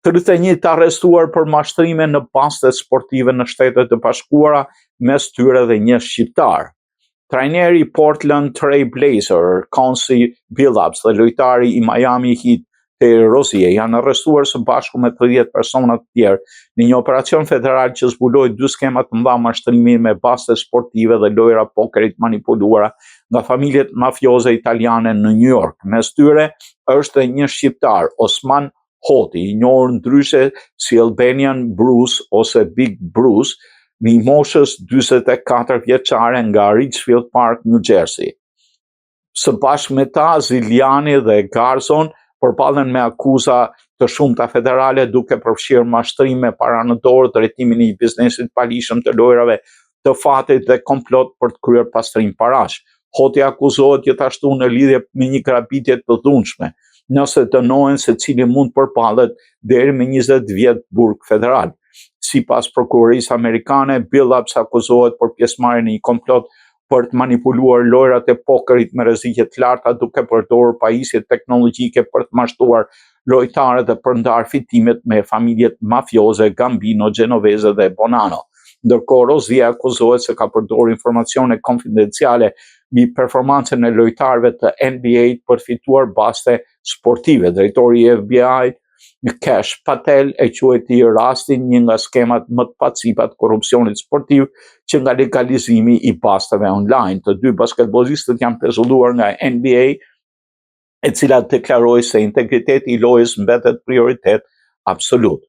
31 të arrestuar për mashtrime në baste sportive në Shtetet e Bashkuara, mes tyre dhe një shqiptar. Trajneri Portland Trail Blazer, Chauncey Billups dhe lojtari I Miami Heat Terry Rozier janë arrestuar së bashku me 30 persona të tjerë në një operacion federal që zbuloi 2 skema të mëdha mashtrimi me baste sportive dhe lojra pokerit manipuluara nga familjet mafioze italiane në New York. Mes tyre është një shqiptar, Osman Hoti, I njohur ndryshe si Albanian Bruce ose Big Bruce, në moshës 44 vjeçare nga Richfield Park, New Jersey. Së bashku me ta, Ziliani dhe Garzon përballen me akuza të shumta federale duke përfshirë mashtrim me para në dorë, drejtimin E një biznesit palishëm të lojrave të fatit dhe komplot për të kryer pastrim parash. Hoti akuzohet gjithashtu në lidhje me një grabitje të dhunshme, nëse dënohen se cili mund përballet deri me 20 vjet burg federal. Sipas prokurorisë amerikane, Billups akuzohet për pjesëmarrje në një komplot për të manipuluar lojrat e pokerit me rreziqe të larta duke përdorur pajisje teknologjike për të mashtuar lojtarët dhe për ndarë fitimet me familjet mafioze Gambino, Genovese dhe Bonanno. Ndërkohë, Rozier akuzohet se ka përdorur informacione konfidenciale mbi performancën e lojtarëve të NBA për fituar baste sportive. Drejtori I FBI Cash Patel e quajti rastin një nga skemat më të pacipa të korrupsionit sportiv që nga legalizimi I basteve online. Të dy basketbollistët janë pezulluar nga NBA, e cila deklaroi se integriteti I lojës mbetet prioritet absolut.